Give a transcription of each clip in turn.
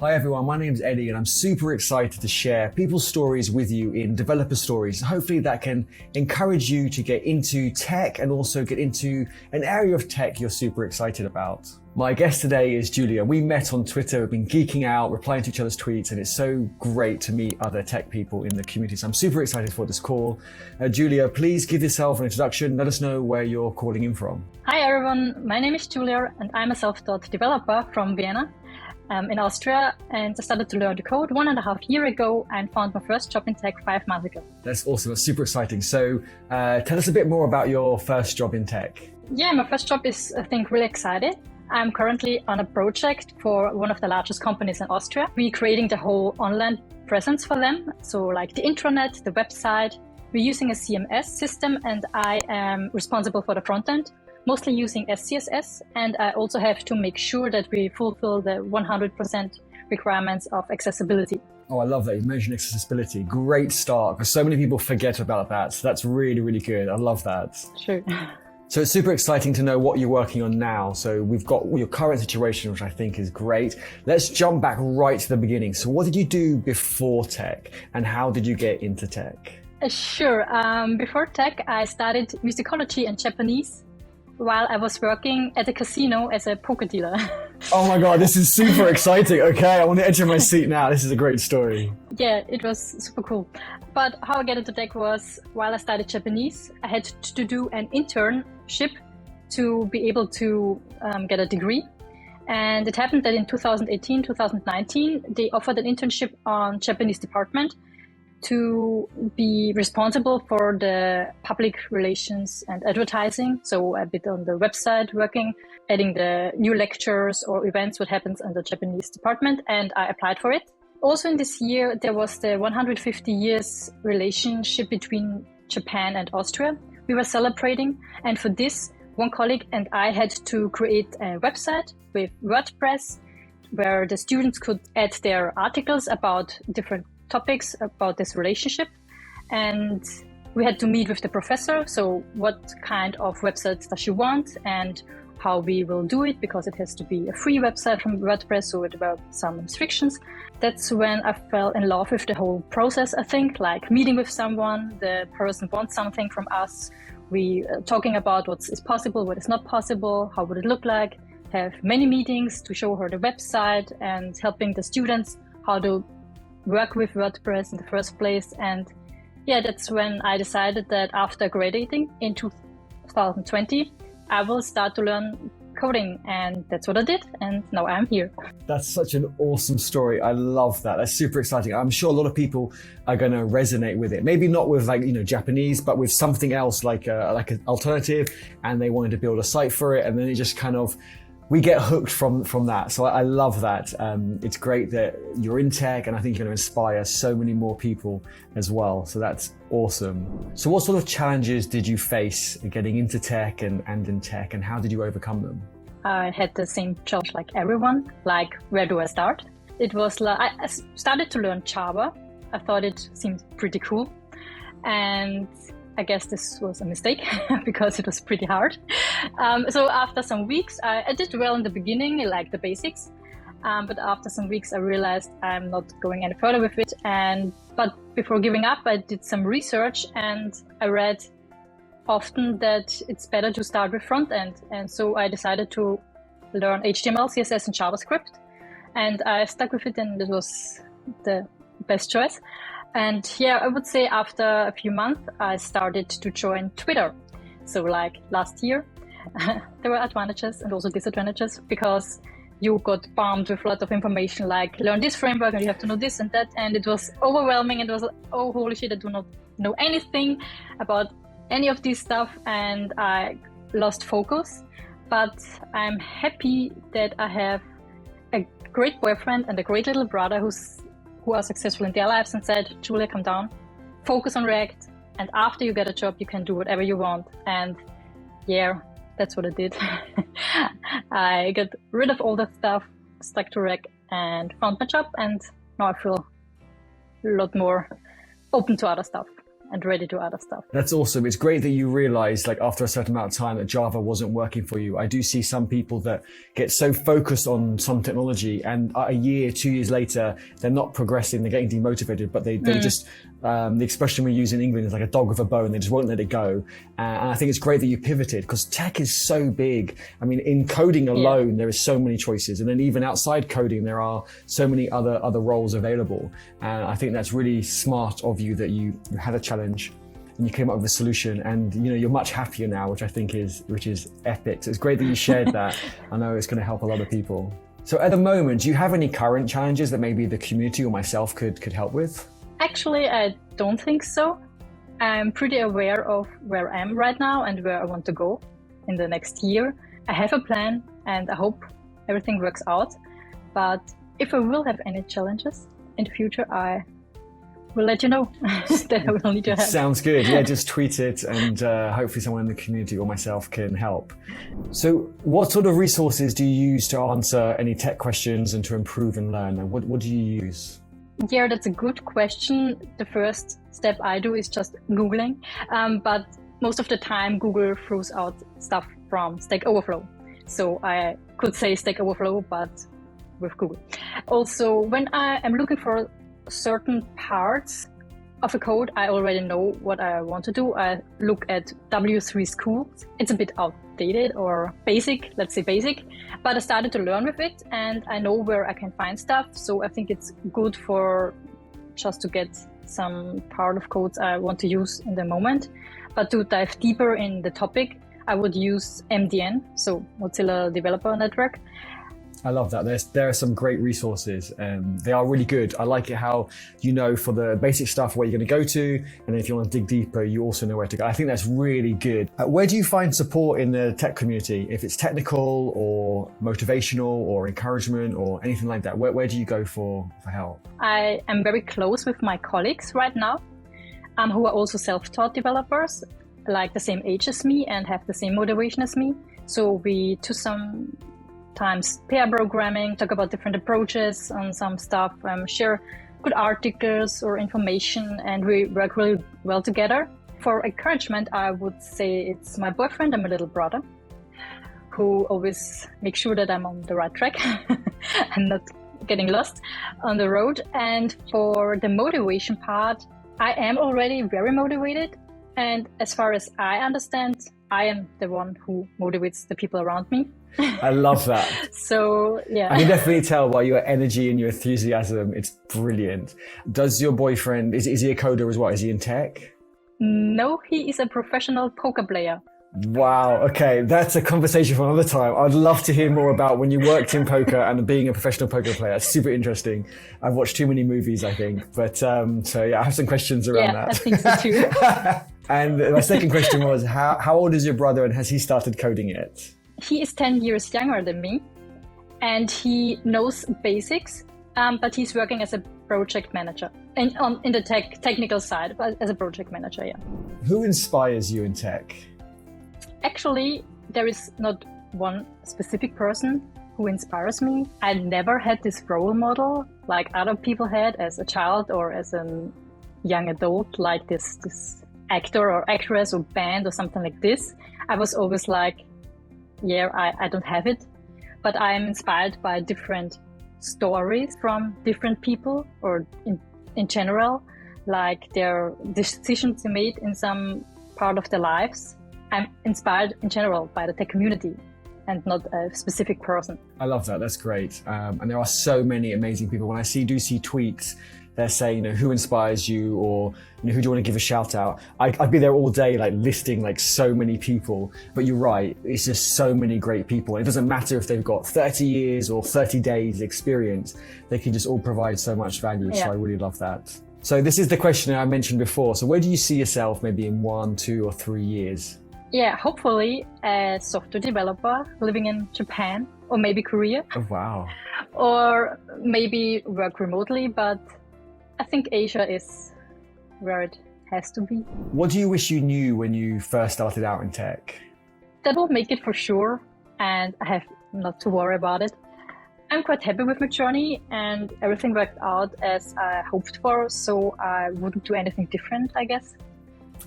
Hi everyone, my name's Eddie and I'm super excited to share people's stories with you in Developer Stories. Hopefully that can encourage you to get into tech and also get into an area of tech you're super excited about. My guest today is Julia. We met on Twitter, we've been geeking out, replying to each other's tweets, and it's so great to meet other tech people in the community. So I'm super excited for this call. Julia, please give yourself an introduction. Let us know where you're calling in from. Hi everyone, my name is Julia and I'm a self-taught developer from Vienna in Austria, and I started to learn the code 1.5 years ago and found my first job in tech 5 months ago. That's awesome, that's super exciting. So tell us a bit more about your first job in tech. Yeah, my first job is, I think, really exciting. I'm currently on a project for one of the largest companies in Austria. We're creating the whole online presence for them. So like the intranet, the website. We're using a CMS system and I am responsible for the front end, mostly using SCSS. And I also have to make sure that we fulfill the 100% requirements of accessibility. Oh, I love that. You mentioned accessibility. Great start, because so many people forget about that. So that's really, really good. I love that. Sure. So it's super exciting to know what you're working on now. So we've got your current situation, which I think is great. Let's jump back right to the beginning. So what did you do before tech and how did you get into tech? Sure. Before tech, I studied musicology and Japanese while I was working at a casino as a poker dealer. Oh my God, this is super exciting. Okay, I want to enter my seat now. This is a great story. Yeah, it was super cool. But how I got into tech was while I studied Japanese, I had to do an internship to be able to get a degree. And it happened that in 2018, 2019, they offered an internship on Japanese department to be responsible for the public relations and advertising. So a bit on the website working, adding the new lectures or events, what happens in the Japanese department. And I applied for it. Also in this year, there was the 150 years relationship between Japan and Austria. We were celebrating. And for this, one colleague and I had to create a website with WordPress where the students could add their articles about different topics about this relationship. And we had to meet with the professor. So what kind of website does she want and how we will do it, because it has to be a free website from WordPress, so there were some restrictions. That's when I fell in love with the whole process, I think, like meeting with someone, the person wants something from us, we talking about what is possible, what is not possible, how would it look like, have many meetings to show her the website and helping the students how to work with WordPress in the first place. And yeah, that's when I decided that after graduating in 2020, I will start to learn coding, and that's what I did, and now I'm here. That's such an awesome story. I love that. That's super exciting. I'm sure a lot of people are going to resonate with it. Maybe not with Japanese, but with something else like an alternative, and they wanted to build a site for it, and then it just kind of we get hooked from that. So I love that. It's great that you're in tech, and I think you're going to inspire so many more people as well. So that's awesome. So what sort of challenges did you face getting into tech and in tech, and how did you overcome them? I had the same challenge like everyone, like where do I start? It was like, I started to learn Java. I thought it seemed pretty cool. And I guess this was a mistake because it was pretty hard. So after some weeks, I did well in the beginning, like the basics. But after some weeks, I realized I'm not going any further with it. But before giving up, I did some research and I read often that it's better to start with front end. And so I decided to learn HTML, CSS, and JavaScript. And I stuck with it, and it was the best choice. And yeah, I would say after a few months, I started to join Twitter. So like last year, there were advantages and also disadvantages because you got bombed with a lot of information, like learn this framework and you have to know this and that. And it was overwhelming. And it was like, oh, holy shit, I do not know anything about any of this stuff. And I lost focus. But I'm happy that I have a great boyfriend and a great little brother who are successful in their lives and said, Julia, come down, focus on React. And after you get a job, you can do whatever you want. And yeah, that's what I did. I got rid of all that stuff, stuck to React and found my job. And now I feel a lot more open to other stuff. and ready to other stuff. That's awesome. It's great that you realized, like, after a certain amount of time that Java wasn't working for you. I do see some people that get so focused on some technology, and a year, 2 years later, they're not progressing, they're getting demotivated, but they just, the expression we use in England is like a dog with a bone. They just won't let it go. And I think it's great that you pivoted, because tech is so big. I mean, in coding alone, there is so many choices. And then even outside coding, there are so many other roles available. And I think that's really smart of you that you had a challenge and you came up with a solution, and you're much happier now, which I think is epic. So it's great that you shared that. I know it's going to help a lot of people. So at the moment, do you have any current challenges that maybe the community or myself could help with? Actually, I don't think so. I'm pretty aware of where I am right now and where I want to go in the next year. I have a plan and I hope everything works out. But if I will have any challenges in the future, I will let you know that I will need your help. Sounds good. Yeah, just tweet it, and hopefully someone in the community or myself can help. So what sort of resources do you use to answer any tech questions and to improve and learn? And what do you use? Yeah, that's a good question. The first step I do is just Googling. But most of the time, Google throws out stuff from Stack Overflow. So I could say Stack Overflow, but with Google. Also, when I am looking for certain parts of a code, I already know what I want to do. I look at W3 School. It's a bit outdated or basic, let's say basic, but I started to learn with it and I know where I can find stuff. So I think it's good for just to get some part of codes I want to use in the moment. But to dive deeper in the topic, I would use MDN, so Mozilla Developer Network. I love that. There are some great resources, and they are really good. I like it how for the basic stuff where you're going to go to, and then if you want to dig deeper, you also know where to go. I think that's really good. Where do you find support in the tech community? If it's technical or motivational or encouragement or anything like that, where do you go for help? I am very close with my colleagues right now, who are also self-taught developers, like the same age as me and have the same motivation as me. So we do some times pair programming, talk about different approaches on some stuff, share good articles or information, and we work really well together. For encouragement, I would say it's my boyfriend and my little brother, who always make sure that I'm on the right track and not getting lost on the road. And for the motivation part, I am already very motivated. And as far as I understand, I am the one who motivates the people around me. I love that. So, yeah. I can definitely tell by your energy and your enthusiasm. It's brilliant. Does your boyfriend, is he a coder as well? Is he in tech? No, he is a professional poker player. Wow. Okay. That's a conversation for another time. I'd love to hear more about when you worked in poker and being a professional poker player. It's super interesting. I've watched too many movies, I think. But so yeah, I have some questions around that. I think so too. And my second question was, how old is your brother and has he started coding yet? He is 10 years younger than me and he knows basics, but he's working as a project manager in the technical side, but as a project manager, yeah. Who inspires you in tech? Actually, there is not one specific person who inspires me. I never had this role model like other people had as a child or as a young adult, like this actor or actress or band or something like this. I was always like, yeah, I don't have it, but I'm inspired by different stories from different people or in general, like their decisions they made in some part of their lives. I'm inspired in general by the tech community and not a specific person. I love that. That's great. And there are so many amazing people. When I do see tweets, they're saying, who inspires you, or who do you want to give a shout out? I'd be there all day, like listing like so many people. But you're right, it's just so many great people. And it doesn't matter if they've got 30 years or 30 days experience, they can just all provide so much value. Yeah. So I really love that. So this is the question I mentioned before. So where do you see yourself maybe in 1, 2, or 3 years? Yeah, hopefully a software developer living in Japan or maybe Korea. Oh, wow. Or maybe work remotely, but I think Asia is where it has to be. What do you wish you knew when you first started out in tech? That will make it for sure, and I have not to worry about it. I'm quite happy with my journey and everything worked out as I hoped for, so I wouldn't do anything different, I guess.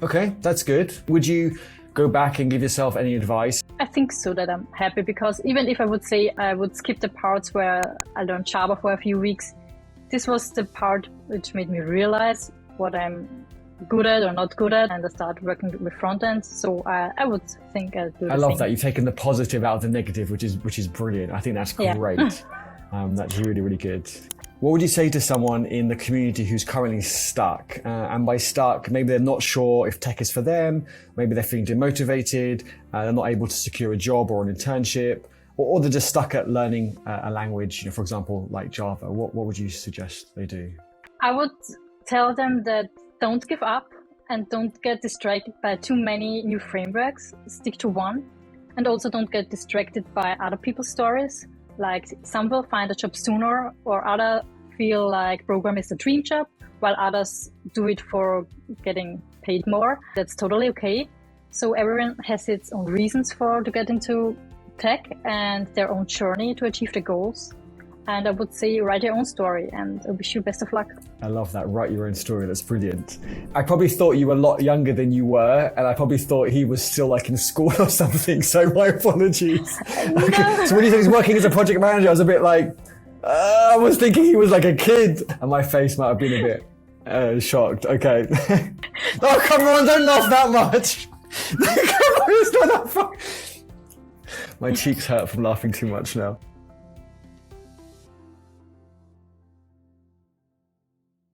Okay, that's good. Would you go back and give yourself any advice? I think so that I'm happy, because even if I would say I would skip the parts where I learned Java for a few weeks, this was the part which made me realize what I'm good at or not good at, and I started working with front end. So I would think I'd do the I love same. that you've taken the positive out of the negative, which is brilliant. I think that's great. That's really, really good. What would you say to someone in the community who's currently stuck? And by stuck, maybe they're not sure if tech is for them, maybe they're feeling demotivated, they're not able to secure a job or an internship, or they're just stuck at learning a language, for example, like Java. What would you suggest they do? I would tell them that don't give up and don't get distracted by too many new frameworks. Stick to one, and also don't get distracted by other people's stories. Like, some will find a job sooner, or others feel like program is a dream job, while others do it for getting paid more. That's totally okay. So everyone has its own reasons to get into tech and their own journey to achieve their goals. And I would say write your own story, and I wish you best of luck. I love that. Write your own story. That's brilliant. I probably thought you were a lot younger than you were, and I probably thought he was still like in school or something. So my apologies. No. Okay. So when you said he's working as a project manager, I was a bit like, I was thinking he was like a kid, and my face might have been a bit shocked. Okay. Oh, come on. Don't laugh that much. Come on, it's not that fun. My cheeks hurt from laughing too much now.